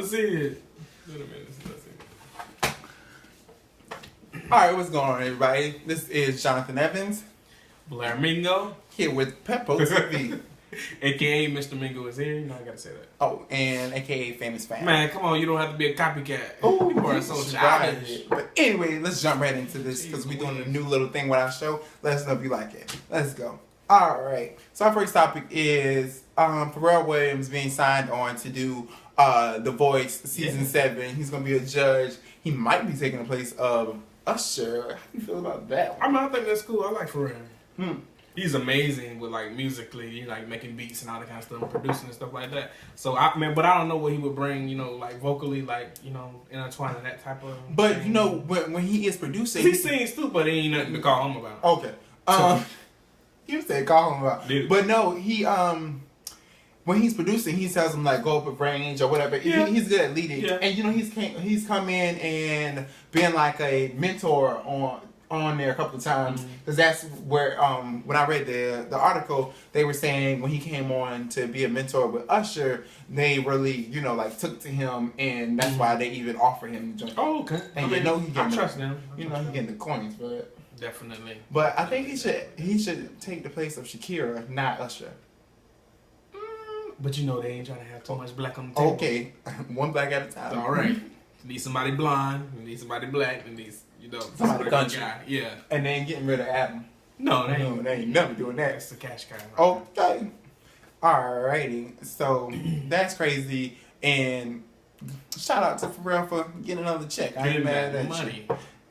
see it. Wait a minute. Let's see. Alright, what's going on, everybody? This is Jonathan Evans. Blair Mingo. Here with Pulpotv. AKA Mr. Mingo is here. You know, I gotta say that. Oh, and AKA Famous Fan. Man, come on. You don't have to be a copycat. Oh, people are so childish. But anyway, let's jump right into this because we're doing a new little thing with our show. Let us know if you like it. Let's go. Alright. So our first topic is Pharrell Williams being signed on to do The Voice Season 7. He's going to be a judge. He might be taking the place of Usher. How do you feel about that one? I think that's cool. I like Pharrell. He's amazing with like musically, like making beats and all that kind of stuff, producing and stuff like that. So but I don't know what he would bring, you know, like vocally, like, you know, intertwining that type of. But thing. you know, when he is producing, he sings too, but there ain't nothing to call him about. Okay. You said call him about, but no, he when he's producing, he tells him like go up a range or whatever. Yeah. He's good at leading, and you know he's come in and been like a mentor on there a couple of times because that's where when I read the article, they were saying when he came on to be a mentor with Usher, they really like took to him, and that's why they even offered him the joint. Oh, okay. And he getting trust them. He's getting the coins for it. Definitely. But I think he should take the place of Shakira, not Usher. But you know they ain't trying to have too much black on the table. Okay, one black at a time. All right. Need somebody blonde. Need somebody black. And needs somebody country. Guy. Yeah. And they ain't getting rid of Adam. No, they ain't never doing that. That's the cash guy. Right okay. Alrighty. So that's crazy. And shout out to Pharrell for getting another check. I ain't mad at that money.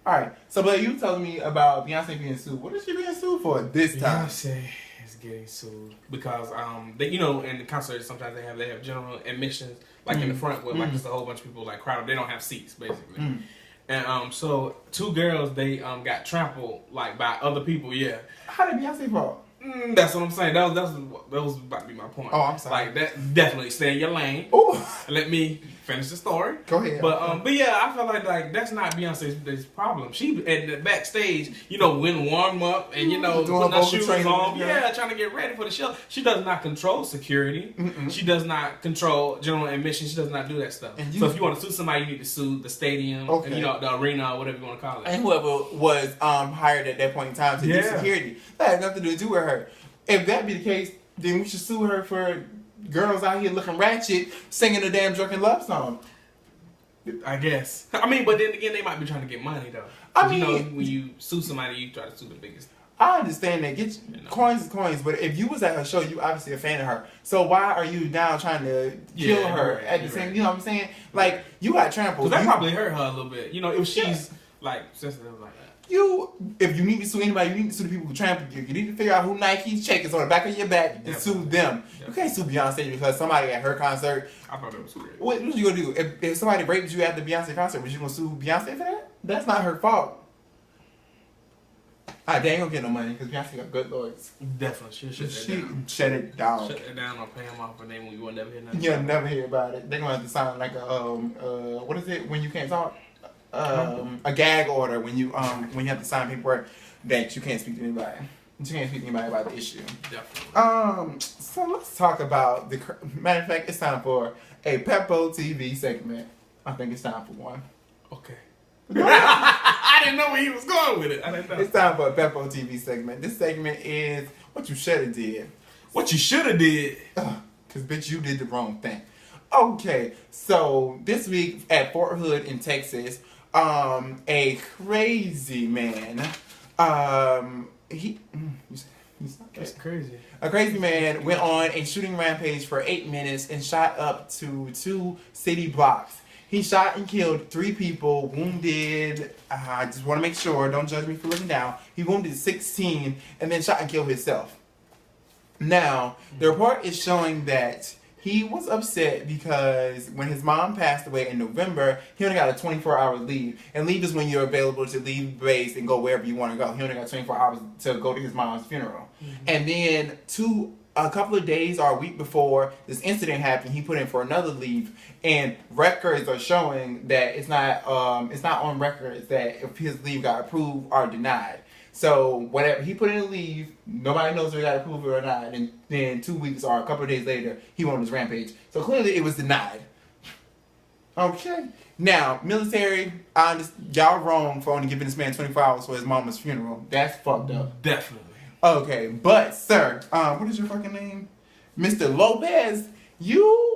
Alright. So but you telling me about Beyonce being sued. What is she being sued for this time? Beyonce is getting sued because they, you know, in the concerts sometimes they have general admissions like in the front where like just a whole bunch of people like crowded. They don't have seats basically. And so two girls they got trampled like by other people. Yeah. How did Beyonce fall? That's what I'm saying. That was about to be my point. Oh, I'm sorry. Like that, definitely stay in your lane. Ooh. Let me finish the story. Go ahead. But yeah, I feel like that's not Beyonce's problem. She at the backstage, when warm up and putting her shoes on, trying to get ready for the show. She does not control security. She does not control general admission. She does not do that stuff. So if you want to sue somebody, you need to sue the stadium, and, the arena or whatever you want to call it. And whoever was hired at that point in time to do security, that had nothing to do with her. If that be the case, then we should sue her for girls out here looking ratchet, singing a damn drunken love song. I guess. I mean, but then again, they might be trying to get money though. I mean, when you sue somebody, you try to sue the biggest. I understand that. Get coins is coins, but if you was at her show, you obviously a fan of her. So why are you now trying to kill her at the same? You know what I'm saying? Like you got trampled. That probably hurt her a little bit. If she's like sensitive like that. If you need to sue anybody, you need to sue the people who trampled you. You need to figure out who Nike's check is on the back of your back and sue them. You can't sue Beyonce because somebody at her concert. I thought that was great. What you gonna do? If somebody raped you at the Beyonce concert, was you gonna sue Beyonce for that? That's not her fault. They ain't gonna get no money because Beyonce got good lawyers. Definitely. She shut it down. Shut it down or pay him off, and then we will never hear nothing. You'll never hear about it. They're gonna have to sign like a what is it when you can't talk? A gag order when you have to sign paperwork that you can't speak to anybody. You can't speak to anybody about the issue. Definitely. So let's talk about matter of fact, it's time for a Pulpotv segment. I think it's time for one. Okay. I didn't know where he was going with it. I didn't know. It's time for a Pulpotv segment. This segment is what you should have did. What you should have did. Cause bitch, you did the wrong thing. Okay, so this week at Fort Hood in Texas, a crazy man, That's crazy. A crazy man went on a shooting rampage for 8 minutes and shot up to 2 city blocks. He shot and killed 3 people, wounded, I just want to make sure, don't judge me for looking down, he wounded 16 and then shot and killed himself. Now, the report is showing that he was upset because when his mom passed away in November, he only got a 24-hour leave. And leave is when you're available to leave base and go wherever you want to go. He only got 24 hours to go to his mom's funeral. And then a couple of days or a week before this incident happened, he put in for another leave. And records are showing that it's not on records that if his leave got approved or denied. So whatever he put in a leave, nobody knows if he got approved or not. And then 2 weeks or a couple of days later, he went on his rampage. So clearly it was denied. Okay. Now, military, y'all wrong for only giving this man 24 hours for his mama's funeral. That's fucked up. Definitely. Okay, but sir, what is your fucking name? Mr. Lopez,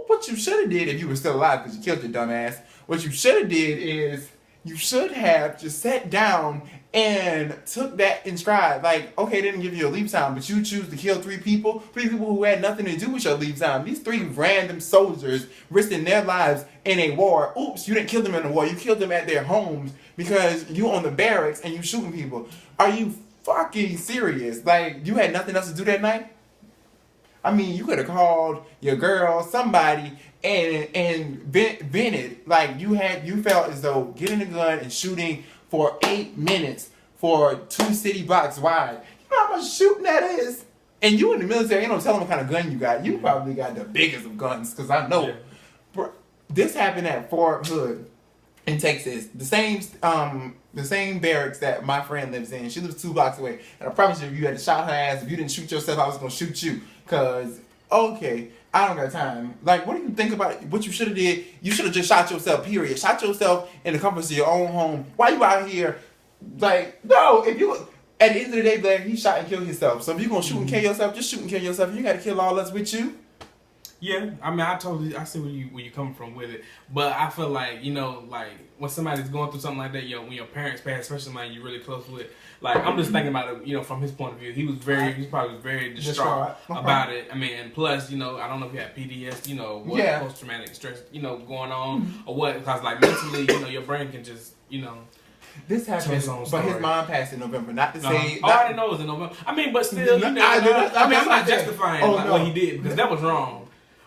what you should have did if you were still alive, because you killed your dumb ass, what you should have did is you should have just sat down and took that in stride. Like, okay, they didn't give you a leave time, but you choose to kill three people who had nothing to do with your leave time. These 3 random soldiers risking their lives in a war. Oops, you didn't kill them in a war. You killed them at their homes because you on the barracks and you shooting people. Are you fucking serious? Like, you had nothing else to do that night? I mean, you could have called your girl, somebody, and vented. Like, you felt as though getting a gun and shooting for 8 minutes for 2 city blocks wide. You know how much shooting that is? And you in the military, you don't tell them what kind of gun you got. You probably got the biggest of guns, because I know. Yeah. Bro, this happened at Fort Hood in Texas. The same barracks that my friend lives in. She lives 2 blocks away. And I promise you, if you had to shot her ass, if you didn't shoot yourself, I was going to shoot you. Because, okay, I don't got time. Like, what do you think about it? What you should have did? You should have just shot yourself, period. Shot yourself in the comfort of your own home. Why you out here? Like, no, if you... At the end of the day, Blair, he shot and killed himself. So if you're going to shoot and kill yourself, just shoot and kill yourself. You got to kill all us with you. Yeah, I mean, I see where you coming from with it, but I feel like, you know, like when somebody's going through something like that, when your parents pass, especially somebody you're really close with, like I'm just thinking about it, you know, from his point of view, he's probably very distraught about it. I mean, and plus, you know, I don't know if you have PDS, you know, what post traumatic stress, you know, going on or what, because like mentally, you know, your brain can just, you know. This happened, but his mom passed in November. Not to say. I already know it was in November. I mean, but still, you know, I'm not justifying what he did because that was wrong.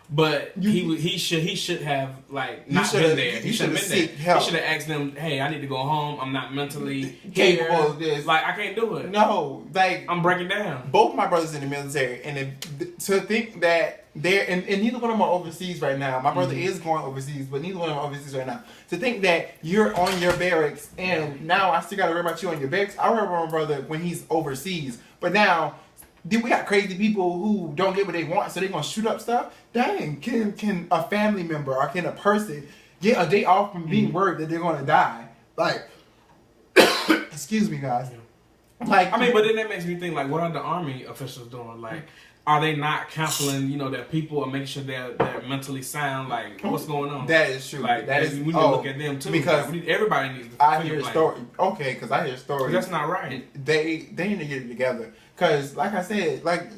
But he should have like not been there. He should have been there. He should have asked them, "Hey, I need to go home. I'm not mentally capable of this. Like I can't do it. No, like I'm breaking down." Both my brothers in the military, and to think that they're and neither one of them are overseas right now. My brother is going overseas, but neither one of them are overseas right now. To think that you're on your barracks, and now I still got to worry about you on your barracks. I worry about my brother when he's overseas, but now. We got crazy people who don't get what they want, so they're gonna shoot up stuff. Dang, can a family member or can a person get a day off from being worried that they're gonna die? Like, excuse me, guys. Like, I mean, but then that makes me think, like, what are the Army officials doing? Like, are they not counseling, you know, their people and making sure they're mentally sound? Like, what's going on? That is true. Like, we need to look at them too. Because everybody needs to. I hear stories. Okay, because I hear stories. That's not right. They need to get it together. Because, like I said, like,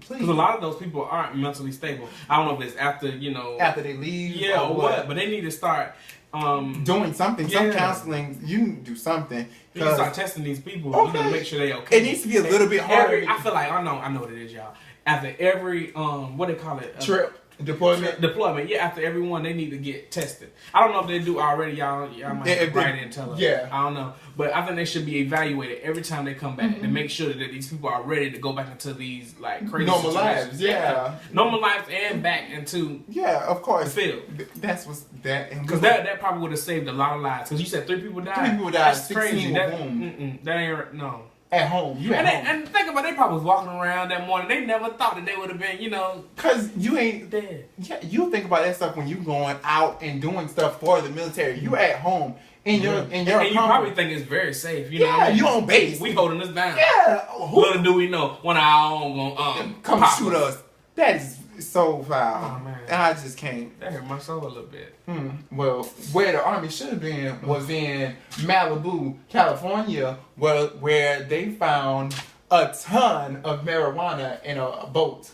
please. Because a lot of those people aren't mentally stable. I don't know if it's after, you know. After they leave. Yeah, or what. But they need to start. Doing something. Yeah. Some counseling. You can do something. You can start testing these people. You know, to make sure they're okay. It needs to be a little bit harder. I feel like, I know what it is, y'all. After every, what they call it? Trip. Deployment. Yeah, after every one, they need to get tested. I don't know if they do already. Y'all might have to write in and tell us. Yeah. I don't know. But I think they should be evaluated every time they come back to make sure that these people are ready to go back into these like crazy normal situations. Lives. Yeah. Normal lives and back into of course the field. That's what's that. Because that probably would have saved a lot of lives. Because you said 3 people died. 3 people died. That's crazy. That ain't no. At home. And think about it, they probably was walking around that morning. They never thought that they would have been, you know. Because you ain't dead. Yeah, you think about that stuff when you going out and doing stuff for the military. You at home. And you probably think it's very safe. You know what I mean? You on base. We holding us down. Yeah. Little do we know, one of our own gonna come shoot us. That is so foul. Oh, man. And I just can't. That hurt my soul a little bit. Well, where the Army should have been was in Malibu, California, where they found a ton of marijuana in a boat.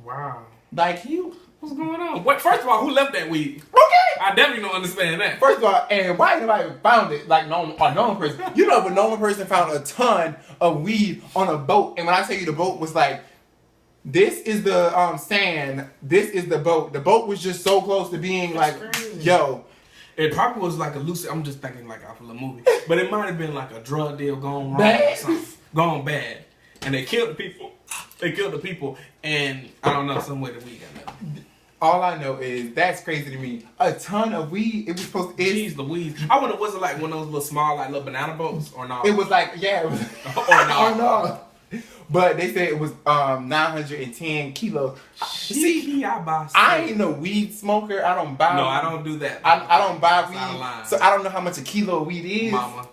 Wow. Like, what's going on? First of all, who left that weed? Okay. I definitely don't understand that. First of all, and why nobody found it like a normal person? You know, if a normal person found a ton of weed on a boat, and when I tell you the boat was like, this is the sand, this is the boat. The boat was just so close to being that's like, crazy. Yo. It probably was like a lucid, I'm just thinking like off of the movie, but it might have been like a drug deal gone wrong or something. Gone bad. And they killed the people. And I don't know, some way the weed got nothing. All I know is that's crazy to me. A ton of weed. It was supposed to. Jeez Louise. I wonder, was it like one of those little small, like little banana boats or not? It was like, yeah. It was, or no. Or no. But they said it was 910 kilos. See, I ain't no weed smoker. I don't buy. No, I don't do that. I don't buy weed, so I don't know how much a kilo of weed is. Mama,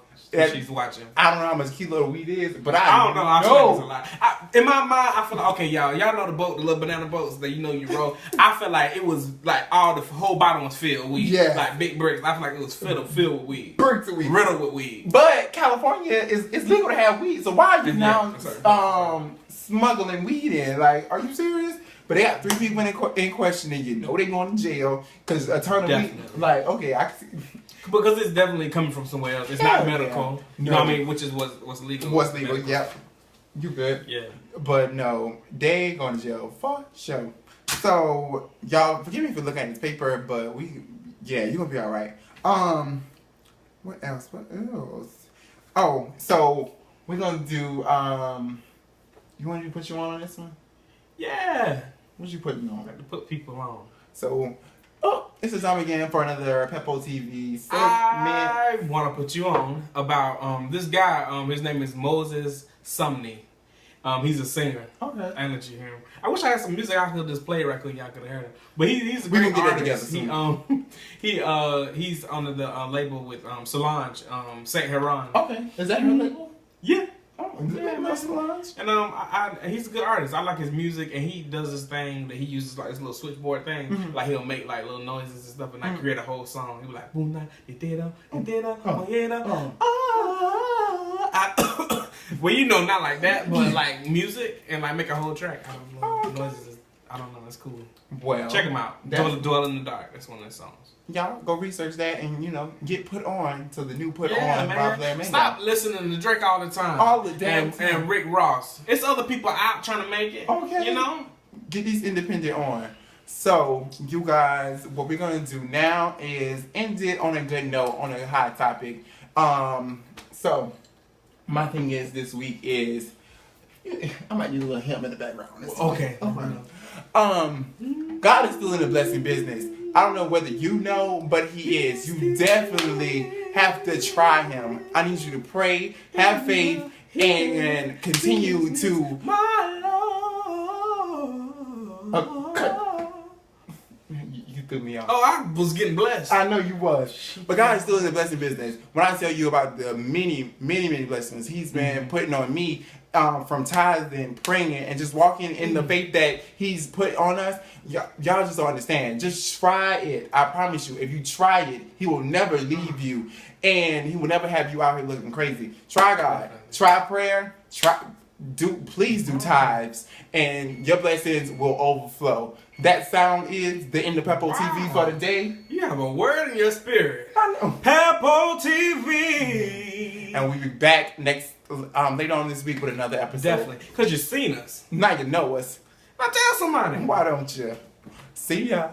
she's watching. I don't know how much kilo of weed is, but I don't know. I feel like it's a lot. In my mind, I feel like, okay, y'all know the boat, the little banana boats that you roll. I feel like it was like the whole bottom was filled with weed. Yeah, like big bricks. I feel like it was filled with weed. Bricks of weed, riddled with weed. But California is legal to have weed, so why are you now smuggling weed in? Like, are you serious? But they got 3 people in question, and they going to jail because a ton of weed. Like, okay, I can see. Because it's definitely coming from somewhere else. It's not medical. You know what I mean? Which is what's legal. What's legal, yep. You good. Yeah. But no, they going to jail for sure. So, y'all, forgive me for looking at this paper, but you're going to be all right. What else? Oh, so we're going to do, you want me to put you on this one? Yeah. What you putting on? I got to put people on. So, this is time again for another Pulpotv segment. I want to put you on about this guy. His name is Moses Sumney. He's a singer. Okay. I let you hear him. I wish I had some music I could just play right quick. Y'all could have heard him. But he's a great artist. Get that together soon. He's under the label with Solange, Saint Heron. Okay. Is that her label? Yeah. Yeah, Solange. And he's a good artist. I like his music, and he does this thing that he uses like this little switchboard thing. Mm-hmm. Like he'll make like little noises and stuff, and like create a whole song. He'll be like, boom, well, not like that, but like music and like make a whole track. I don't know. Noises. I don't know. It's cool. Well, check him out. Dwell in the Dark. That's one of his songs. Y'all go research that and get put on to the new put on. Man. Stop listening to Drake all the time. All the damn time. And Rick Ross. It's other people out trying to make it. Okay. Get these independent on. So, you guys, what we're gonna do now is end it on a good note, on a hot topic. So my thing is this week is I might need a little hymn in the background. Okay. God is still in the blessing business. I don't know whether you know, but He is. You definitely have to try Him. I need you to pray, have faith, and continue to. You threw me off. Oh, I was getting blessed. I know you was. But God is still in the blessing business. When I tell you about the many, many, many blessings He's been putting on me, from tithing, praying, and just walking in the faith that He's put on us, y'all just don't understand. Just try it. I promise you, if you try it, He will never leave you, and He will never have you out here looking crazy. Try God. Try prayer. Please do tithes, and your blessings will overflow. That sound is the end of Pulpotv for the day. You have a word in your spirit. I know. Pulpotv. And we'll be back later on this week with another episode. Definitely. Because you've seen us. Now you know us. Now tell somebody. Why don't you? See ya.